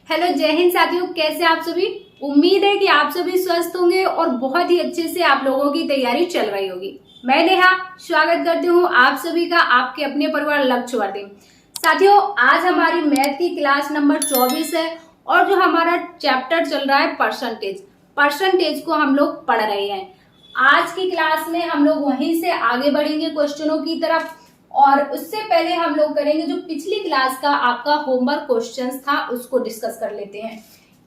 Hello, जय हिंद साथियों। कैसे आप सभी? उम्मीद है कि आप सभी स्वस्थ होंगे और बहुत ही अच्छे से आप लोगों की तैयारी चल रही होगी। मैं नेहा स्वागत करती हूँ आप सभी का आपके अपने परिवार लक्ष्य वर्धन। साथियों, आज हमारी मैथ की क्लास नंबर 24 है और जो हमारा चैप्टर चल रहा है परसेंटेज को हम लोग पढ़ रहे हैं। आज की क्लास में हम लोग वहीं से आगे बढ़ेंगे क्वेश्चनों की तरफ, और उससे पहले हम लोग करेंगे जो पिछली क्लास का आपका होमवर्क क्वेश्चंस था उसको डिस्कस कर लेते हैं।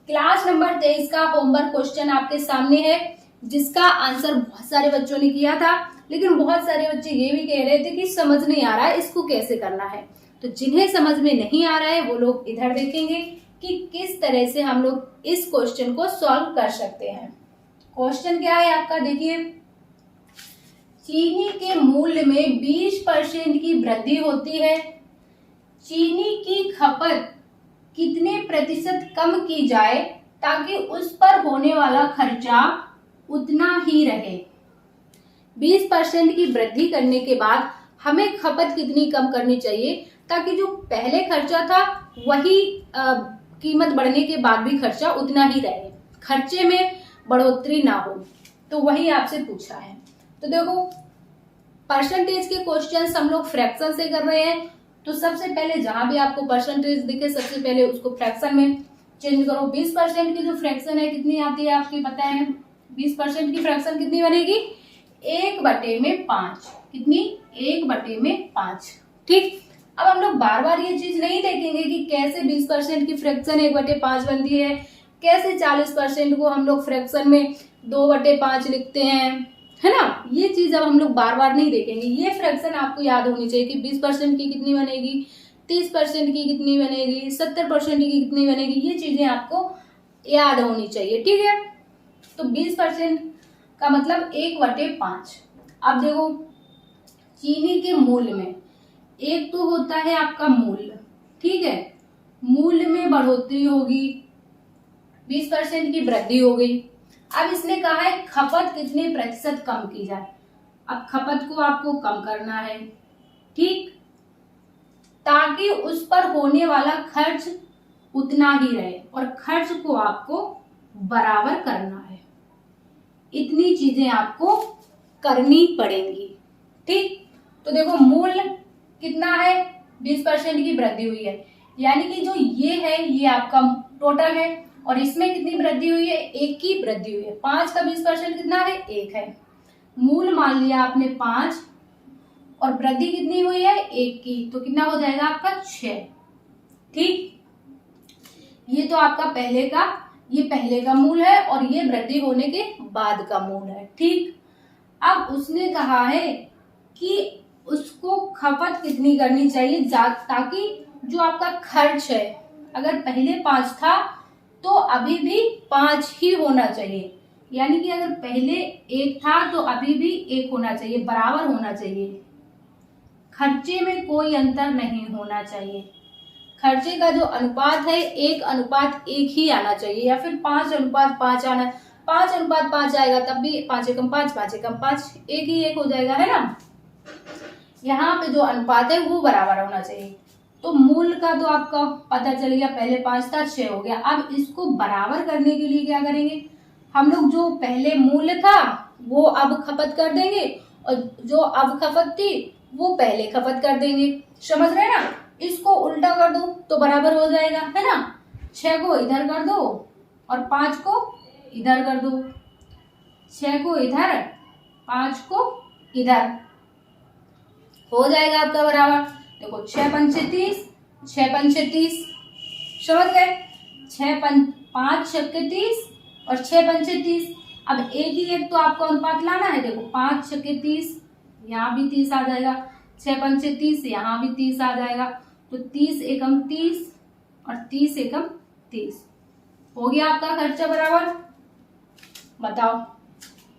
क्लास नंबर 23 का होमवर्क क्वेश्चन आपके सामने है, जिसका आंसर बहुत सारे बच्चों ने किया था, लेकिन बहुत सारे बच्चे ये भी कह रहे थे कि समझ नहीं आ रहा है इसको कैसे करना है। तो जिन्हें समझ में नहीं आ रहा है वो लोग इधर देखेंगे कि किस तरह से हम लोग इस क्वेश्चन को सॉल्व कर सकते हैं। क्वेश्चन क्या है आपका, देखिए। चीनी के मूल्य में 20% की वृद्धि होती है। चीनी की खपत कितने प्रतिशत कम की जाए ताकि उस पर होने वाला खर्चा उतना ही रहे। 20% की वृद्धि करने के बाद हमें खपत कितनी कम करनी चाहिए ताकि जो पहले खर्चा था वही कीमत बढ़ने के बाद भी खर्चा उतना ही रहे, खर्चे में बढ़ोतरी ना हो। तो वही आपसे पूछा है। तो देखो, परसेंटेज के क्वेश्चंस हम लोग फ्रैक्शन से कर रहे हैं, तो सबसे पहले जहां भी आपको परसेंटेज दिखे सबसे पहले उसको फ्रैक्शन में चेंज करो। 20% की जो फ्रैक्शन है कितनी आती है आपकी पता है? 20% की फ्रैक्शन कितनी बनेगी? 1/5। कितनी? 1/5। ठीक। अब हम लोग बार बार ये चीज नहीं देखेंगे कि कैसे 20% की फ्रैक्शन 1/5 बनती है, कैसे 40% को हम लोग फ्रैक्शन में 2/5 लिखते हैं, है ना। ये चीज अब हम लोग बार बार नहीं देखेंगे। ये फ्रैक्शन आपको याद होनी चाहिए कि 20% की कितनी बनेगी, 30% की कितनी बनेगी, 70% की कितनी बनेगी। ये चीजें आपको याद होनी चाहिए, ठीक है। तो 20% का मतलब 1/5। अब देखो, चीनी के मूल्य में एक तो होता है आपका मूल्य, ठीक है। मूल्य में बढ़ोतरी होगी, 20% की वृद्धि हो गई। अब इसने कहा है खपत कितने प्रतिशत कम की जाए। अब खपत को आपको कम करना है, ठीक, ताकि उस पर होने वाला खर्च उतना ही रहे, और खर्च को आपको बराबर करना है। इतनी चीजें आपको करनी पड़ेंगी, ठीक। तो देखो, मूल्य कितना है? 20% की वृद्धि हुई है, यानी कि जो ये है ये आपका टोटल है, और इसमें कितनी वृद्धि हुई है? 1 की वृद्धि हुई है। 5 का 20% कितना है? 1 है। मूल मान लिया आपने 5, और वृद्धि कितनी हुई है? 1 की, तो कितना हो जाएगा आपका? 6। ठीक। ये तो आपका पहले का मूल है, और ये वृद्धि होने के बाद का मूल है, ठीक। अब उसने कहा है कि उसको खपत कितनी करनी चाहिए ताकि जो आपका खर्च है, अगर पहले 5 था तो अभी भी 5 ही होना चाहिए, यानी कि अगर पहले 1 था तो अभी भी 1 होना चाहिए, बराबर होना चाहिए। खर्चे में कोई अंतर नहीं होना चाहिए। खर्चे का जो अनुपात है 1:1 ही आना चाहिए, या फिर 5:5 आना। 5:5 आएगा तब भी 5 एकम 5, 5 एकम 5, 1 ही 1 हो जाएगा, है ना। यहाँ पे जो अनुपात है वो बराबर होना चाहिए। तो मूल का तो आपका पता चल गया, पहले 5 था 6 हो गया। अब इसको बराबर करने के लिए क्या करेंगे हम लोग? जो पहले मूल्य था वो अब खपत कर देंगे, और जो अब खपत थी वो पहले खपत कर देंगे। समझ रहे ना? इसको उल्टा कर दो तो बराबर हो जाएगा, है ना। 6 को इधर कर दो और 5 को इधर कर दो। 6 को इधर, 5 को इधर, हो जाएगा आपका बराबर। देखो, 6×5 = 30, 6×5 = 30। समझ गए? 5 × 30 और 6×5 = 30। अब एक ही एक तो आपको अनुपात लाना है। देखो, 5 × 30, यहाँ भी 30 आ जाएगा, 6×5 = 30, यहाँ भी 30 आ जाएगा। तो 30 एकम 30 और 30 एकम 30 हो गया आपका खर्चा बराबर। बताओ,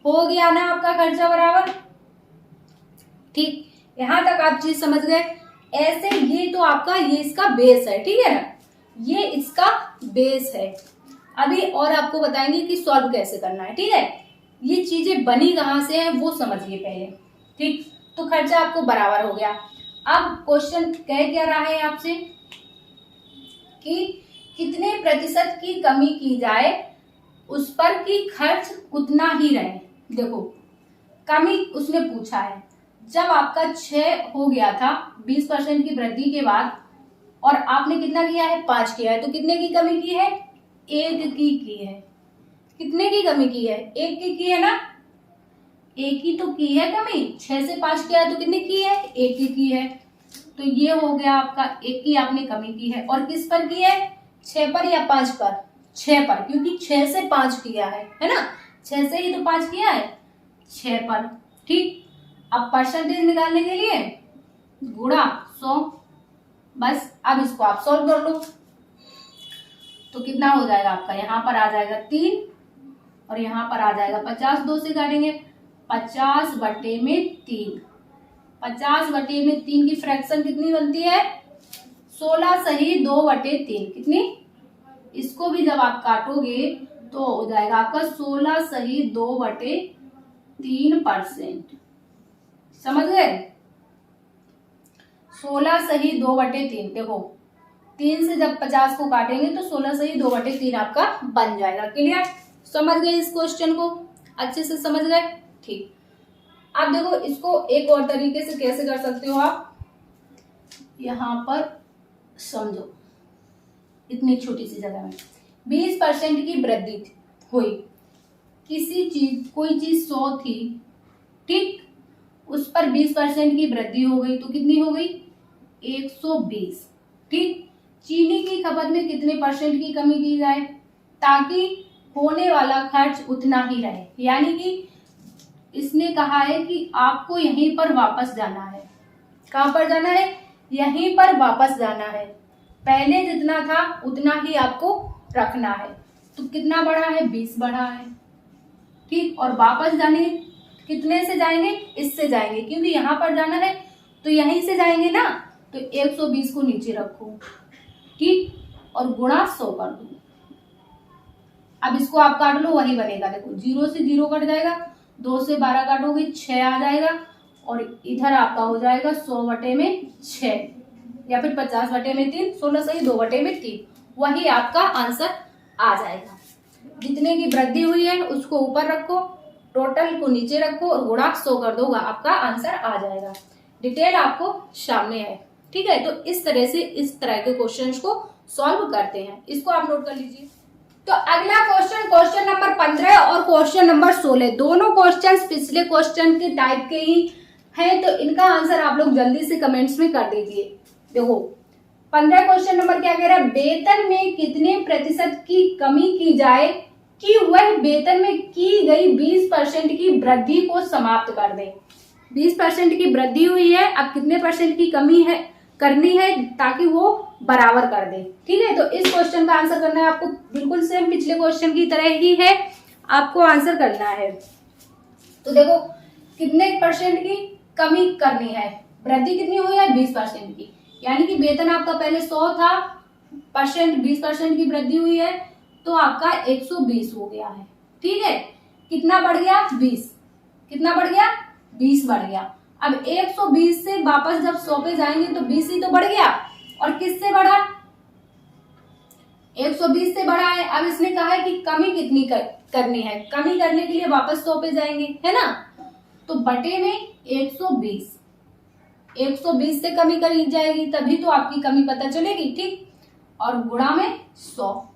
हो गया ना आपका खर्चा बराबर? ठीक। यहां तक आप चीज समझ गए। ऐसे ये तो आपका ये इसका बेस है, ठीक है ना। ये इसका बेस है। अभी और आपको बताएंगे कि सॉल्व कैसे करना है, ठीक है। ये चीजें बनी कहां से है वो समझिए पहले, ठीक। तो खर्चा आपको बराबर हो गया। अब क्वेश्चन कह क्या रहा है आपसे कि कितने प्रतिशत की कमी की जाए उस पर की खर्च उतना ही रहे। देखो कमी उसने पूछा है, जब आपका 6 हो गया था 20% की वृद्धि के बाद और आपने कितना किया है 5 किया है, तो कितने की कमी की है 1 की है। कितने की कमी की है 1 की है ना, 1 की तो की है कमी। 6 से 5 किया है तो कितने की है 1 की है। तो ये हो गया आपका 1 की आपने कमी की है। और किस पर की है 6 पर या 5 पर, 6 पर, क्योंकि 6 से 5 किया है ना, 6 से ही तो 5 किया है 6 पर। ठीक, अब परसेंटेज निकालने के लिए गुणा 100, बस अब इसको आप सॉल्व कर लो। तो कितना हो जाएगा आपका, यहाँ पर आ जाएगा 3 और यहाँ पर आ जाएगा 50, 2 से काटेंगे 50/3। 50/3 की फ्रैक्शन कितनी बनती है 16 सही 2/3। कितनी, इसको भी जब आप काटोगे तो हो जाएगा आपका 16 सही 2/3%। समझ गए, 16 सही 2/3। देखो 3 से जब 50 को काटेंगे तो 16 सही 2/3 आपका बन जाएगा। क्लियर, समझ गए इस क्वेश्चन को, अच्छे से समझ गए। ठीक, अब देखो इसको एक और तरीके से कैसे कर सकते हो आप, यहां पर समझो। इतनी छोटी सी जगह में 20% की वृद्धि हुई, किसी चीज, कोई चीज 100 थी, ठीक, उस पर 20% की वृद्धि हो गई तो कितनी हो गई 120। ठीक, चीनी की खपत में कितने % की कमी की जाए ताकि होने वाला खर्च उतना ही रहे। यानी कि इसने कहा है कि आपको यहीं पर वापस जाना है। कहां पर जाना है, यहीं पर वापस जाना है। पहले जितना था उतना ही आपको रखना है। तो कितना बढ़ा है 20 बढ़ा है। ठीक, और वापस जाने कितने से जाएंगे, इससे जाएंगे, क्योंकि यहां पर जाना है तो यहीं से जाएंगे ना, तो 120 को नीचे रखो, ठीक, और गुणा 100 कर दो। अब इसको आप काट लो, वही बनेगा। देखो 0 से 0 कट जाएगा, 2 से 12 काटोगे 6 आ जाएगा, और इधर आपका हो जाएगा 100/6 या फिर 50/3, 16 सही 2/3, वही आपका आंसर आ जाएगा। जितने की वृद्धि हुई है उसको ऊपर रखो, टोटल को नीचे रखो और गुणा 100 कर दो, आपका आंसर आ जाएगा। डिटेल आपको सामने है, ठीक है। तो इस तरह से इस तरह के क्वेश्चंस को सॉल्व करते हैं, इसको आप नोट कर लीजिए। तो अगला क्वेश्चन नंबर 15 और क्वेश्चन नंबर 16, दोनों क्वेश्चंस पिछले क्वेश्चन के टाइप के ही हैं, तो इनका आंसर आप लोग जल्दी से कमेंट्स में कर दीजिए। देखो 15 क्वेश्चन नंबर क्या कह रहा है, वेतन में कितने प्रतिशत की कमी की जाए कि वह वेतन में की गई 20% की वृद्धि को समाप्त कर दे। 20% की वृद्धि हुई है, अब कितने % की कमी है करनी है ताकि वो बराबर कर दे। ठीक है, तो इस क्वेश्चन का आंसर करना है आपको, बिल्कुल सेम पिछले क्वेश्चन की तरह ही है, आपको आंसर करना है। तो देखो कितने % की कमी करनी है, वृद्धि कितनी हुई है 20% की, यानी कि वेतन आपका पहले 100 था, 20% की वृद्धि हुई है तो आपका 120 हो गया है। ठीक है, कितना बढ़ गया 20, कितना बढ़ गया 20 बढ़ गया। अब 120 से वापस जब 100 पे जाएंगे तो 20 ही तो बढ़ गया, और किससे बढ़ा 120 से बढ़ा है। अब इसने कहा है कि कमी कितनी करनी है, कमी करने के लिए वापस 100 पे जाएंगे, है ना, तो बटे में 120, 120 से कमी करी जाएगी तभी तो आपकी कमी पता चलेगी। ठीक, और गुणा में 100,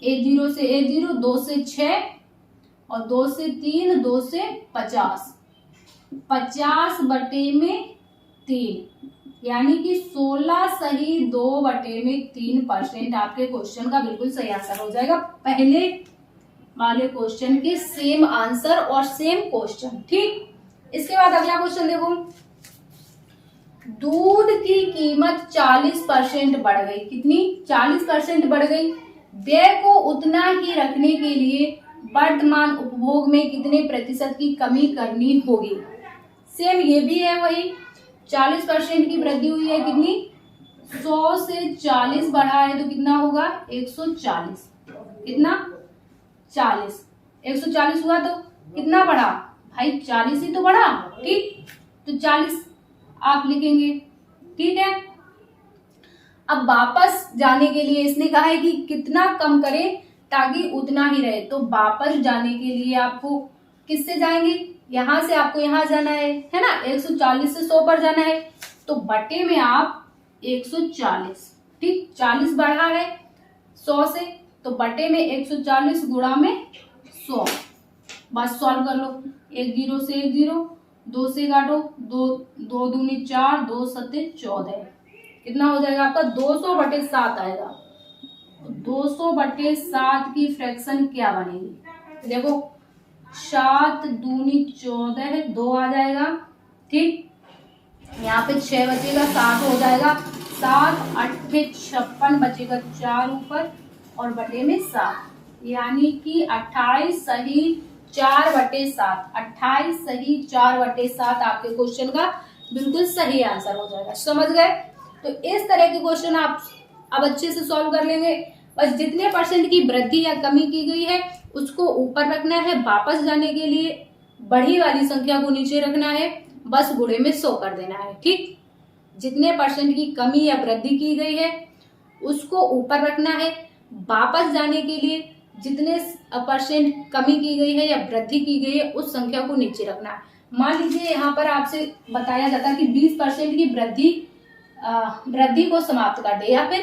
1 0 से 1 0, 2 से 6 और 2 से 3, 2 से 50, 50/3, यानी कि 16 सही 2/3% आपके क्वेश्चन का बिल्कुल सही आंसर हो जाएगा। पहले वाले क्वेश्चन के सेम आंसर और सेम क्वेश्चन। ठीक, इसके बाद अगला क्वेश्चन देखो, दूध की कीमत 40% बढ़ गई, कितनी 40% बढ़ गई, व्यय को उतना ही रखने के लिए वर्तमान उपभोग में कितने प्रतिशत की कमी करनी होगी। सेम ये भी है वही, 40% की वृद्धि हुई है, कितनी 100 से 40 बढ़ा है तो कितना होगा 140, कितना 40, 140 हुआ तो कितना बढ़ा भाई 40 ही तो बढ़ा। ठीक, तो 40 आप लिखेंगे। ठीक है, अब वापस जाने के लिए इसने कहा है कि कितना कम करें ताकि उतना ही रहे। तो वापस जाने के लिए आपको किससे जाएंगे, यहां से आपको यहां जाना है ना, 140 से 100 पर जाना है। तो बटे में आप 140, ठीक, 40 बढ़ा है 100 से, तो बटे में 140 गुणा में 100। बस सॉल्व कर लो, 1 0 से 1 0, 2 से काटो, 2 2 दूनी 4, 2 सत्ते 14, कितना हो जाएगा आपका 200/7 आएगा। तो 200/7 की फ्रैक्शन क्या बनेगी, देखो 7 दूनी 14, 2 आ जाएगा, ठीक, यहाँ पे 6 बचेगा, 7 हो जाएगा, 7 8 56 बचेगा 4 ऊपर और बटे में 7, यानी कि 28 सही 4/7, 28 सही 4/7 आपके क्वेश्चन का बिल्कुल सही आंसर हो जाएगा। समझ गए? तो इस तरह के क्वेश्चन आप अब अच्छे से सॉल्व कर लेंगे। बस जितने परसेंट की वृद्धि या कमी की गई है उसको ऊपर रखना है, वापस जाने के लिए बढ़ी वाली संख्या को नीचे रखना है, बस गुणे में 100 कर देना है, ठीक। जितने परसेंट की कमी या वृद्धि की गई है उसको ऊपर रखना है, वापस जाने के लिए जितने परसेंट कमी की गई है या वृद्धि की गई है उस संख्या को नीचे रखना है। मान लीजिए यहाँ पर आपसे बताया जाता कि 20% की वृद्धि को समाप्त कर दे, या फिर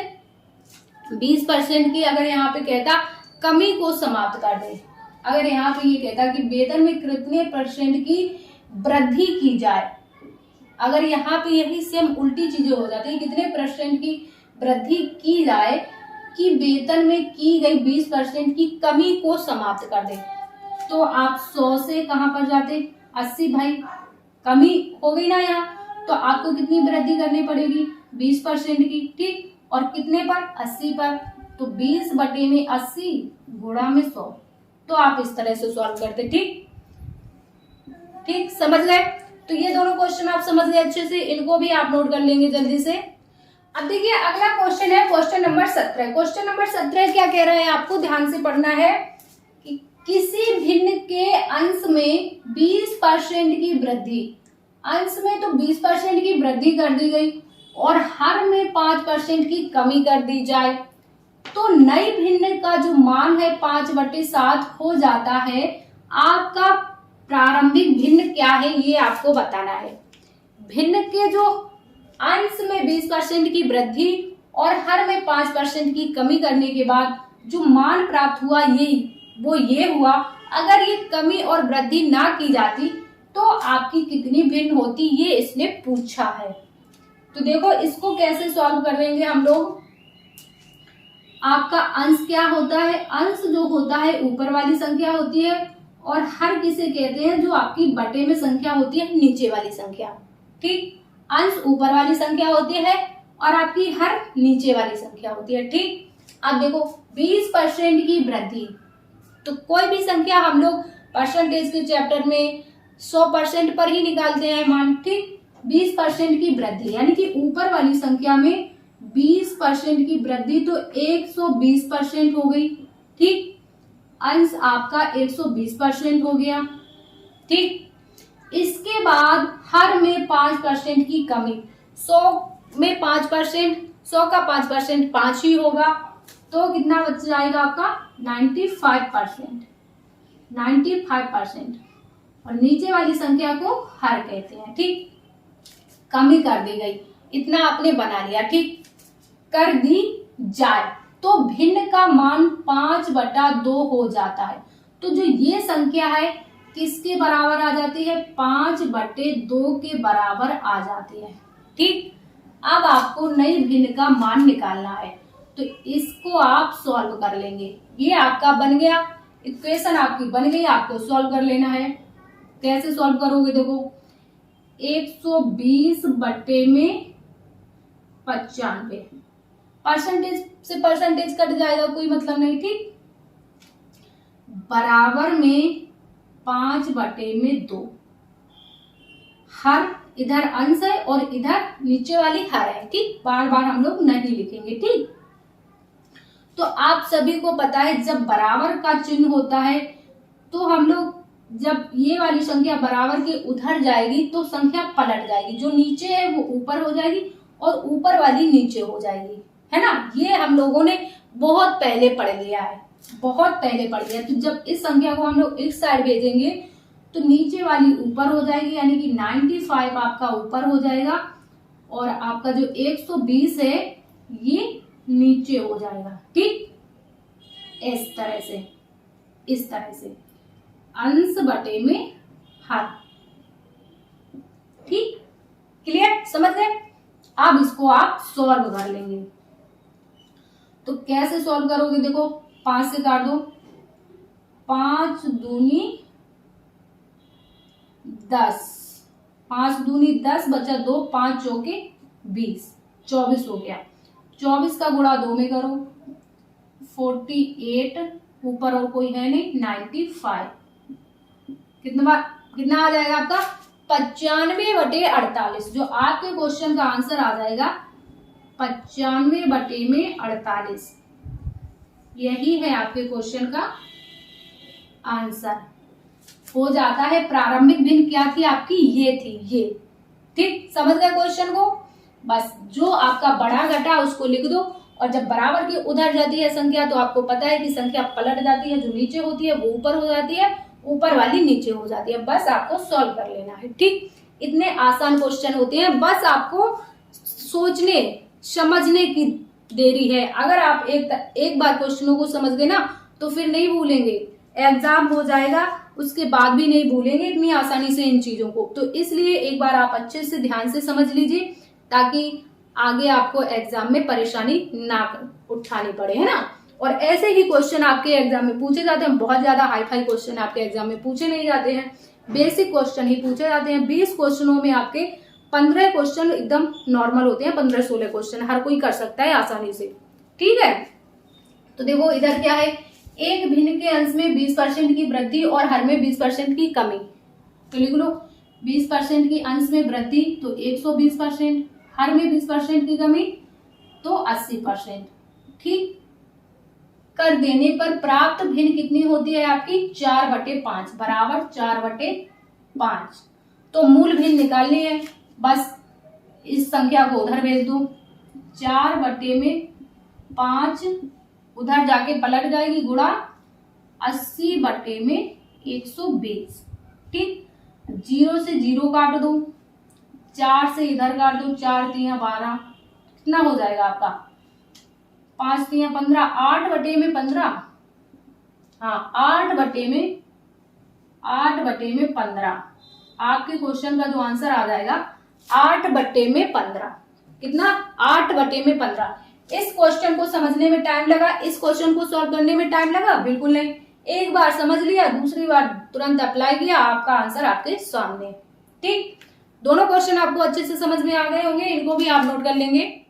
20% की अगर यहाँ पे कहता कमी को समाप्त कर दे, अगर यहाँ पे ये कहता कि वेतन में कितने परसेंट की वृद्धि की जाए, अगर यहाँ पे यही सेम उल्टी चीजें हो जाती है, कितने परसेंट की वृद्धि की जाए कि वेतन में की गई 20% की कमी को समाप्त कर दे, तो आप 100 से कहां पर जाते, 80, भाई कमी हो गई ना यहाँ, तो आपको कितनी वृद्धि करनी पड़ेगी 20% की, ठीक, और कितने पर 80 पर, तो 20 बटे में 80 गुणा में 100। तो आप इस तरह से सॉल्व करते, ठीक ठीक, समझ गए? तो ये दोनों क्वेश्चन आप समझ गए अच्छे से, इनको भी आप नोट कर लेंगे जल्दी से। अब देखिए अगला क्वेश्चन है क्वेश्चन नंबर 17। क्वेश्चन नंबर 17 क्या कह रहा है, आपको ध्यान से पढ़ना है कि किसी भिन्न के अंश में 20% की वृद्धि, अंश में तो 20% की वृद्धि कर दी गई और हर में 5% की कमी कर दी जाए, तो नई भिन्न का जो मान है 5/7 हो जाता है। आपका प्रारंभिक भिन्न क्या है ये आपको बताना है। भिन्न के जो अंश में 20% की वृद्धि और हर में 5% की कमी करने के बाद जो मान प्राप्त हुआ ये हुआ, अगर ये कमी और वृद्धि ना की जाती तो आपकी कितनी भिन्न होती, ये इसने पूछा है। तो देखो इसको कैसे सॉल्व कर लेंगे हम लोग। आपका अंश क्या होता है, अंश जो होता है ऊपर वाली संख्या होती है और हर किसे कहते हैं जो आपकी बटे में संख्या होती है नीचे वाली संख्या, ठीक। अंश ऊपर वाली संख्या होती है और आपकी हर नीचे वाली संख्या होती है, ठीक। अब देखो 20% की वृद्धि, तो कोई भी संख्या हम लोग परसेंटेज के चैप्टर में 100% पर ही निकालते हैं मान, ठीक। 20% की वृद्धि यानी कि ऊपर वाली संख्या में 20% की वृद्धि तो 120% हो गई, ठीक। अंश आपका 120% हो गया, ठीक। इसके बाद हर में 5% की कमी, 100 में 5%, 100 का 5% 5 ही होगा, तो कितना बच जाएगा आपका 95%, 95%। और नीचे वाली संख्या को हर कहते हैं, ठीक। कमी कर दी गई, इतना आपने बना लिया, ठीक, कर दी जाए तो भिन्न का मान 5/2 हो जाता है। तो जो ये संख्या है किसके बराबर आ जाती है, 5/2 के बराबर आ जाती है, ठीक। अब आपको नई भिन्न का मान निकालना है, तो इसको आप सॉल्व कर लेंगे। ये आपका बन गया, इक्वेशन आपकी बन गई, आपको सॉल्व कर लेना है। कैसे सॉल्व करोगे, देखो 120 बटे में 95, परसेंटेज से परसेंटेज कट जाएगा, कोई मतलब नहीं, ठीक। बराबर में 5/2, हर इधर अंश है और इधर नीचे वाली हर है, ठीक। बार बार हम लोग नहीं लिखेंगे, ठीक। तो आप सभी को पता है जब बराबर का चिन्ह होता है तो हम लोग जब ये वाली संख्या बराबर के उधर जाएगी तो संख्या पलट जाएगी, जो नीचे है वो ऊपर हो जाएगी और ऊपर वाली नीचे हो जाएगी, है ना, ये हम लोगों ने बहुत पहले पढ़ लिया है, बहुत पहले पढ़ लिया। तो जब इस संख्या को हम लोग इस साइड भेजेंगे तो नीचे वाली ऊपर हो जाएगी, यानी कि 95 आपका ऊपर हो जाएगा और आपका जो 120 है ये नीचे हो जाएगा। ठीक, इस तरह से, इस तरह से अंश बटे में हर। ठीक, क्लियर, समझ गए। अब इसको आप सॉल्व कर लेंगे। तो कैसे सॉल्व करोगे, देखो 5 से काट दो, 5 दूनी 10, 5 दूनी 10 बचा 2, 5 चौके 20, 24 हो गया। 24 का गुणा 2 में करो, 48, ऊपर और कोई है नहीं, 95। कितना आ जाएगा आपका 95/48। जो आपके क्वेश्चन का आंसर आ जाएगा 95/48, यही है आपके क्वेश्चन का आंसर। हो जाता है। प्रारंभिक भिन्न क्या थी आपकी, ये थी, ये। ठीक, समझ गए क्वेश्चन को। बस जो आपका बड़ा घटा उसको लिख दो, और जब बराबर की उधर जाती है संख्या तो आपको पता है कि संख्या पलट जाती है, जो नीचे होती है वो ऊपर हो जाती है, ऊपर वाली नीचे हो जाती है। बस आपको सॉल्व कर लेना है। ठीक, इतने आसान क्वेश्चन होते हैं, बस आपको सोचने समझने की देरी है। अगर आप एक बार क्वेश्चनों को समझ गए ना तो फिर नहीं भूलेंगे, एग्जाम हो जाएगा उसके बाद भी नहीं भूलेंगे इतनी आसानी से इन चीजों को। तो इसलिए एक बार आप अच्छे से ध्यान से समझ लीजिए, ताकि आगे आपको एग्जाम में परेशानी ना उठानी पड़े, है ना। और ऐसे ही क्वेश्चन आपके एग्जाम में पूछे जाते हैं। बहुत ज्यादा हाई फाई क्वेश्चन आपके एग्जाम में पूछे नहीं जाते हैं, बेसिक क्वेश्चन ही पूछे जाते हैं। 20 क्वेश्चनों में आपके 15 क्वेश्चन एकदम नॉर्मल होते हैं, 15-16 क्वेश्चन हर कोई कर सकता है आसानी से। ठीक है, तो देखो इधर क्या है, एक भिन्न के अंश में 20% की वृद्धि और हर में 20% की कमी। तो लिख लो 20% की अंश में वृद्धि तो 120%, हर में 20% की कमी तो 80%। ठीक, कर देने पर प्राप्त भिन्न कितनी होती है आपकी 4/5 बराबर 4/5। तो मूल भिन्न निकालनी है, बस इस संख्या को उधर भेज दो, 4/5 उधर जाके पलट जाएगी, गुणा 80/120। ठीक, 0 से 0 काट दो, 4 से इधर काट दो, 4 3 12, कितना हो जाएगा आपका 5 3 15, 8/15। हाँ, 8/15 आपके क्वेश्चन का जो आंसर आ जाएगा 8/15। कितना 8/15। इस क्वेश्चन को समझने में टाइम लगा, इस क्वेश्चन को सॉल्व करने में टाइम लगा? बिल्कुल नहीं। एक बार समझ लिया, दूसरी बार तुरंत अप्लाई किया, आपका आंसर आपके सामने। ठीक, दोनों क्वेश्चन आपको अच्छे से समझ में आ गए होंगे, इनको भी आप नोट कर लेंगे।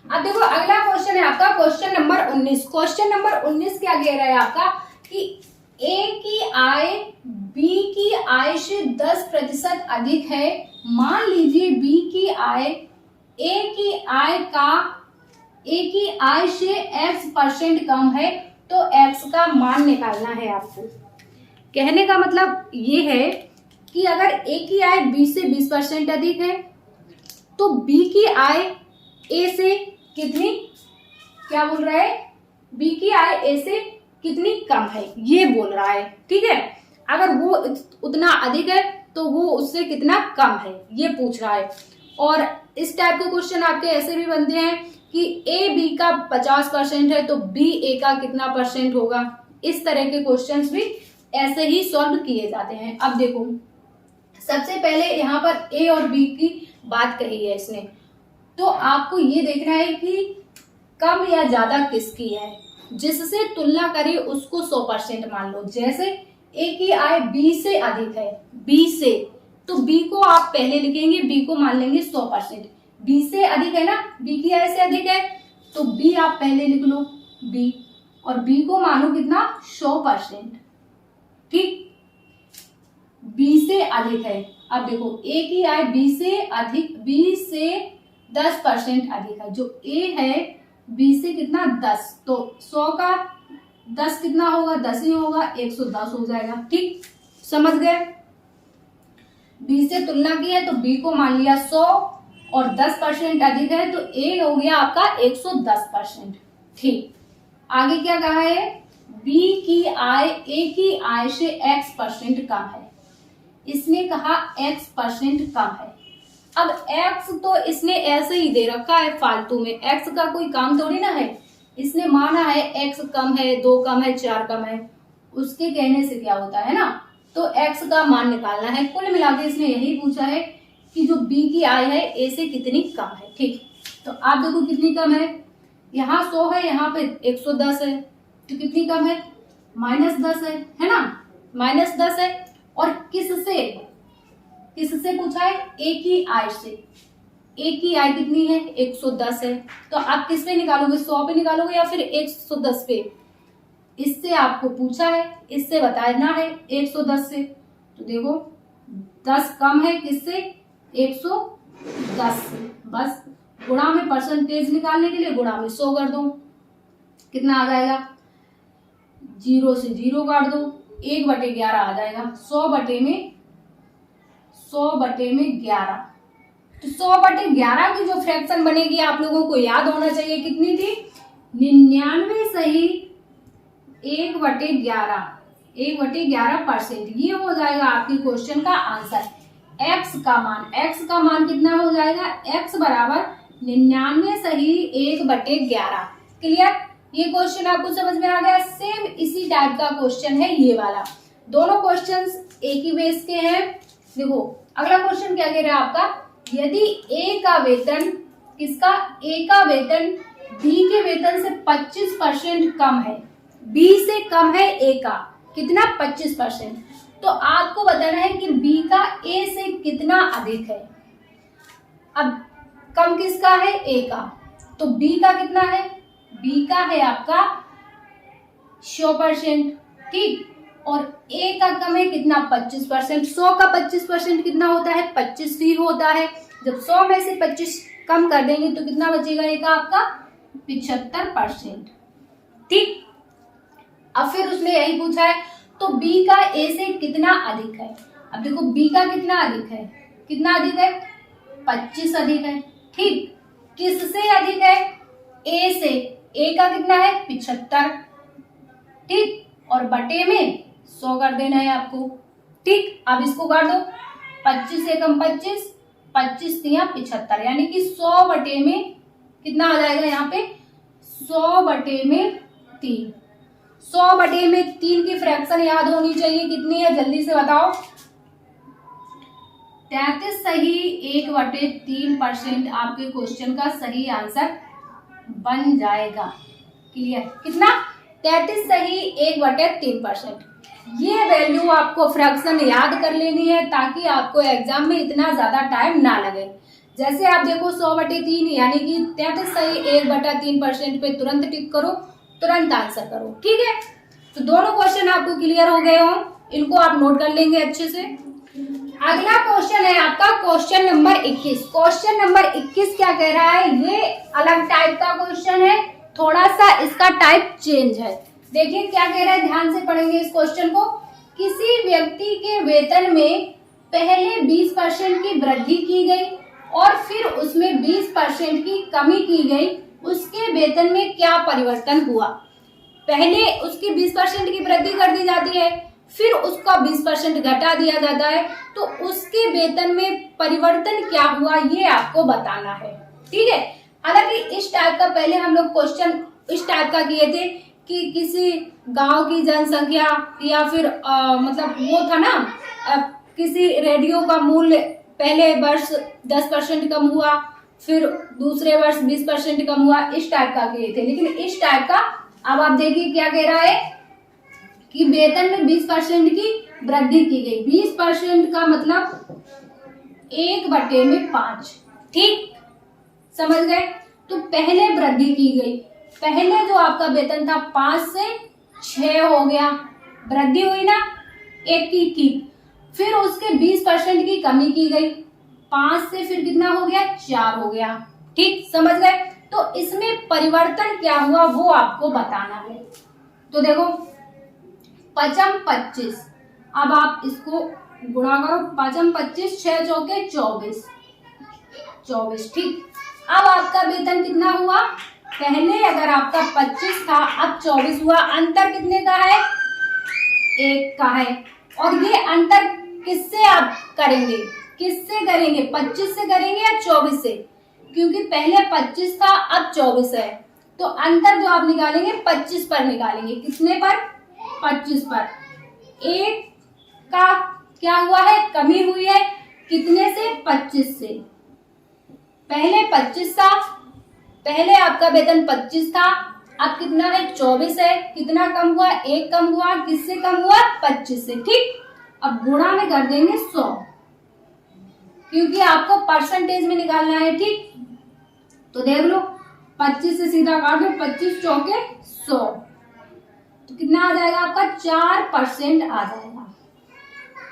अब देखो अगला क्वेश्चन है आपका क्वेश्चन नंबर 19। क्वेश्चन नंबर 19 क्या कह रहा है आपका कि ए की आय बी की आय से 10% अधिक है। मान लीजिए बी की आय ए की आय से x% कम है, तो x का मान निकालना है आपको। कहने का मतलब ये है कि अगर ए की आय बी से 20% अधिक है तो बी की आय ए से कितनी, क्या बोल रहा है, बी की आय ए से कितनी कम है, ये बोल रहा है। ठीक है, अगर वो उतना अधिक है तो वो उससे कितना कम है, ये पूछ रहा है। और इस टाइप के क्वेश्चन आपके ऐसे भी बनते हैं कि ए बी का 50% है तो बी ए का कितना % होगा। इस तरह के क्वेश्चंस भी ऐसे ही सॉल्व किए जाते हैं। अब देखो सबसे पहले यहाँ पर ए और बी की बात कही है इसने, तो आपको ये देखना है कि कम या ज्यादा किसकी है, जिससे तुलना करें उसको 100% मान लो। जैसे ए की आय बी से अधिक है, बी से, तो बी को आप पहले लिखेंगे, बी को मान लेंगे 100%। बी से अधिक है ना, बी की आय से अधिक है, तो बी आप पहले लिख लो बी, और बी को मानो कितना 100%। ठीक, बी से अधिक है। अब देखो ए की आय बी से अधिक, बी से 10% अधिक है। जो ए है बी से कितना 10, तो 100 का 10 कितना होगा, 10 ही होगा, 110 हो जाएगा। ठीक, समझ गए। बी से तुलना की है तो बी को मान लिया 100, और 10% अधिक है, तो ए हो गया आपका 110%। ठीक, आगे क्या कहा है, बी की आय ए की आय से x% कम है। इसने कहा x% कम है। अब x तो इसने ऐसे ही दे रखा है फालतू में, x का कोई काम थोड़ी ना है। इसने माना है x कम है, 2 कम है, 4 कम है, उसके कहने से क्या होता है ना, तो x का मान निकालना है। कुल मिलाकर इसने यही पूछा है कि जो b की आय है a से कितनी कम है। ठीक, तो आप देखो कितनी कम है, यहाँ 100 है, यहाँ पे 110 है, तो कितनी कम है, -10 है ना, -10 है। और किससे पूछा है, ए की आय से। ए की आय कितनी है, 110 है, तो आप किस पे निकालोगे, 100 पे निकालोगे या फिर 110 पे। इससे आपको पूछा है, इससे बताना है 110 से, तो देखो 10 कम है किससे, 110 से। बस गुणा में परसेंटेज निकालने के लिए गुणा में 100 कर दो, कितना आ जाएगा, 0 से 0 काट दो, 1/11 आ जाएगा। 100/11, तो 100/11 की जो फ्रैक्शन बनेगी आप लोगों को याद होना चाहिए, कितनी थी, 99 सही 1/11%। ये हो जाएगा आपकी क्वेश्चन का आंसर। x का मान कितना हो जाएगा, x बराबर 99 सही 1/11। क्लियर, ये क्वेश्चन आपको समझ में आ गया। सेम इसी टाइप का क्वेश्चन है ये वाला, दोनों क्वेश्चंस एक ही बेस के हैं। देखो अगला क्वेश्चन क्या कह रहा है आपका, यदि ए का वेतन बी के वेतन से 25% कम है, बी से कम है ए का, कितना, 25%, तो आपको बताना है कि बी का ए से कितना अधिक है। अब कम किसका है, ए का, तो बी का कितना है, बी का है आपका 100%। ठीक, और ए का कम है कितना, 25%। 100 का 25% कितना होता है, 25 ही होता है। जब 100 में से 25 कम कर देंगे तो कितना बचेगा, ए का आपका 75%। ठीक, अब फिर उसने यही पूछा है, तो बी का ए से कितना अधिक है। अब देखो बी का कितना अधिक है, 25 अधिक है। ठीक, किससे अधिक है, ए से, ए का कितना है, 75। ठीक, और बटे में 100 कर देना है आपको। ठीक, अब इसको कर दो, 25 से कम 25, 25 तिया 75, यानी कि 100 बटे में कितना आ जाएगा यहाँ पे, 100 बटे में 3। 100 बटे में 3 की फ्रैक्शन याद होनी चाहिए, कितनी है, जल्दी से बताओ, 33 सही 1/3% आपके क्वेश्चन का सही आंसर बन जाएगा। क्लियर, कितना, 33 सही 1/3%। ये वैल्यू आपको फ्रैक्शन याद कर लेनी है ताकि आपको एग्जाम में इतना ज्यादा टाइम ना लगे। जैसे आप देखो 100/3 यानी कि 33 सही 1/3% पे तुरंत टिक करो, तुरंत आंसर करो। ठीक है, तो दोनों क्वेश्चन आपको क्लियर हो गए हो, इनको आप नोट कर लेंगे अच्छे से। अगला क्वेश्चन है आपका क्वेश्चन नंबर 21। क्वेश्चन नंबर 21 क्या कह रहा है, ये अलग टाइप का क्वेश्चन है, थोड़ा सा इसका टाइप चेंज है। देखिए क्या कह रहा है, ध्यान से पढ़ेंगे इस क्वेश्चन को। किसी व्यक्ति के वेतन में पहले 20% की वृद्धि की गई और फिर उसमें 20% की कमी की गई, उसके वेतन में क्या परिवर्तन हुआ। पहले उसकी 20% की वृद्धि कर दी जाती है, फिर उसका 20% घटा दिया जाता है, तो उसके वेतन में परिवर्तन क्या हुआ ये आपको बताना है। ठीक है, हालांकि इस टाइप का पहले हम लोग क्वेश्चन इस टाइप का किए थे कि किसी गांव की जनसंख्या या फिर मतलब वो था ना, किसी रेडियो का मूल्य पहले वर्ष 10% कम हुआ, फिर दूसरे वर्ष 20% कम हुआ, इस टाइप का किए थे। लेकिन इस टाइप का अब आप देखिए क्या कह रहा है कि वेतन में 20% की वृद्धि की गई। 20% का मतलब 1/5। ठीक, समझ गए, तो पहले वृद्धि की गई, पहले जो आपका वेतन था 5 से 6 हो गया, वृद्धि हुई ना 1 की, फिर उसके 20% की कमी की गई, 5 से फिर कितना हो गया, 4 हो गया। ठीक, समझ गए, तो इसमें परिवर्तन क्या हुआ वो आपको बताना है। तो देखो 5 25, अब आप इसको गुणा करो, 5 25 6 चौके 24, 24। ठीक, अब आपका वेतन कितना हुआ, पहले अगर आपका 25 था अब 24 हुआ, अंतर कितने का है, 1 का है। और ये अंतर किससे आप करेंगे, किससे करेंगे, 25 से करेंगे या 24 से, क्योंकि पहले 25 था अब 24 है, तो अंतर जो आप निकालेंगे 25 पर निकालेंगे। कितने पर, 25 पर। 1 का क्या हुआ है, कमी हुई है, कितने से, 25 से। पहले 25 था, पहले आपका वेतन 25 था, अब कितना है, 24 है। कितना कम हुआ, 1 कम हुआ, किससे कम हुआ, 25 से। ठीक, अब गुणा में कर देंगे 100, क्योंकि आपको परसेंटेज में निकालना है। ठीक, तो देख लो 25 से सीधा काट दो, 25 चौके 100, तो कितना आ जाएगा आपका, 4% आ जाएगा,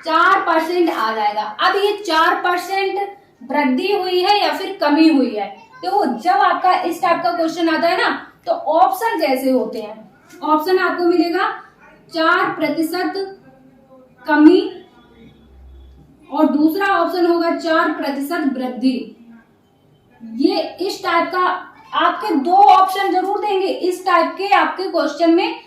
4% आ जाएगा। अब ये 4% वृद्धि हुई है या फिर कमी हुई है, तो जब आपका इस टाइप का क्वेश्चन आता है ना, तो ऑप्शन जैसे होते हैं, ऑप्शन आपको मिलेगा 4% कमी और दूसरा ऑप्शन होगा 4% वृद्धि। ये इस टाइप का आपके 2 ऑप्शन जरूर देंगे, इस टाइप के आपके क्वेश्चन में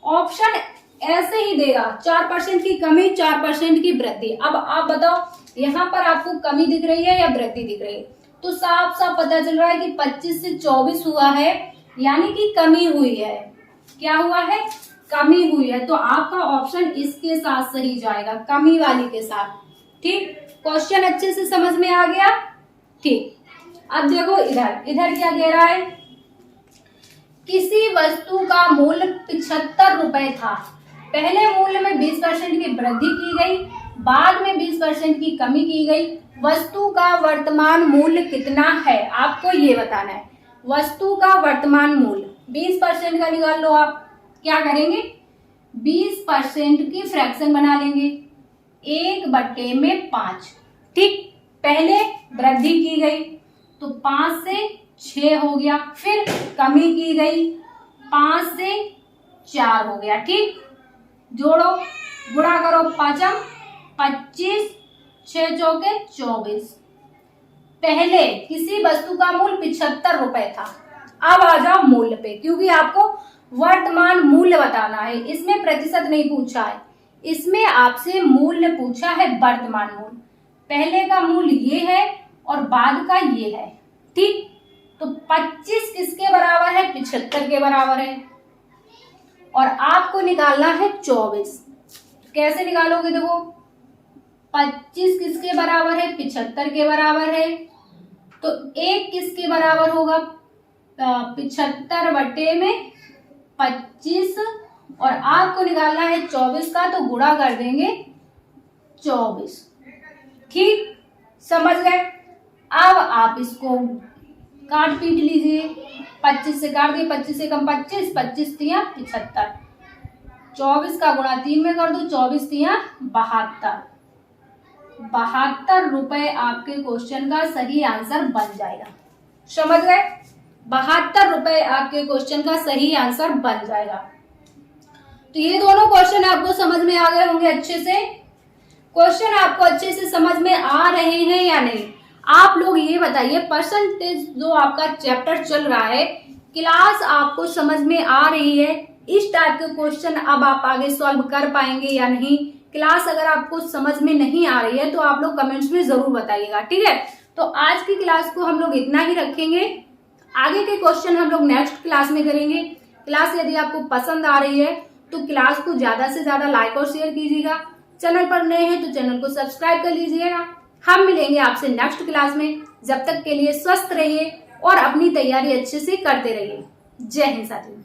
ऑप्शन ऐसे ही देगा, 4% की कमी, 4% की वृद्धि। अब आप बताओ यहाँ पर आपको कमी दिख रही है या वृद्धि दिख रही है, तो साफ साफ पता चल रहा है कि 25 से 24 हुआ है, यानी कि कमी हुई है। क्या हुआ है, कमी हुई है, तो आपका ऑप्शन इसके साथ सही जाएगा, कमी वाली के साथ। ठीक, क्वेश्चन अच्छे से समझ में आ गया। ठीक, अब देखो इधर, इधर क्या कह रहा है, किसी वस्तु का मूल्य 75 रुपए था, पहले मूल्य में 20% की वृद्धि की गई, बाद में 20% की कमी की गई, वस्तु का वर्तमान मूल्य कितना है, आपको ये बताना है। वस्तु का वर्तमान मूल्य 20% का निकाल लो आप, क्या करेंगे, 20% की फ्रैक्शन बना लेंगे, 1/5। ठीक, पहले वृद्धि की गई तो 5 से 6 हो गया, फिर कमी की गई 5 से 4 हो गया। ठीक, जोड़ो, गुणा करो, 5 25, 6 चौके 24। पहले किसी वस्तु का मूल्य 75 रुपए था, अब आ जाओ मूल्य पे, क्योंकि आपको वर्तमान मूल्य बताना है, इसमें प्रतिशत नहीं पूछा है, इसमें आपसे मूल्य पूछा है, वर्तमान मूल्य। पहले का मूल्य ये है और बाद का ये है। ठीक, तो 25 किसके बराबर है, 75 के बराबर है, और आपको निकालना है 24। कैसे निकालोगे, देखो 25 किसके बराबर है, 75 के बराबर है, तो 1 किसके बराबर होगा, 75/25, और आपको निकालना है 24 का, तो गुणा कर देंगे 24। ठीक, समझ गए। अब आप इसको काट पीट लीजिए, 25 से काट दिए, 25 से कम 25, 25 तिया 75, 24 का गुणा 3 में कर दो, 24 तिया 72, 72 रुपए आपके क्वेश्चन का सही आंसर बन जाएगा। समझ गए, 72 रुपए आपके क्वेश्चन का सही आंसर बन जाएगा। तो ये दोनों क्वेश्चन आपको समझ में आ गए होंगे अच्छे से। क्वेश्चन आपको अच्छे से समझ में आ रहे हैं या नहीं, आप लोग ये बताइए। परसेंटेज जो आपका चैप्टर चल रहा है, क्लास आपको समझ में आ रही है, इस टाइप के क्वेश्चन अब आप आगे सॉल्व कर पाएंगे या नहीं। क्लास अगर आपको समझ में नहीं आ रही है तो आप लोग कमेंट्स में जरूर बताइएगा, ठीक है। तो आज की क्लास को हम लोग इतना ही रखेंगे, आगे के क्वेश्चन हम लोग नेक्स्ट क्लास में करेंगे। क्लास यदि आपको पसंद आ रही है तो क्लास को ज्यादा से ज्यादा लाइक और शेयर कीजिएगा। चैनल पर नए हैं तो चैनल को सब्सक्राइब कर लीजिएगा। हम मिलेंगे आपसे नेक्स्ट क्लास में, जब तक के लिए स्वस्थ रहिए और अपनी तैयारी अच्छे से करते रहिए। जय हिंद साथियों।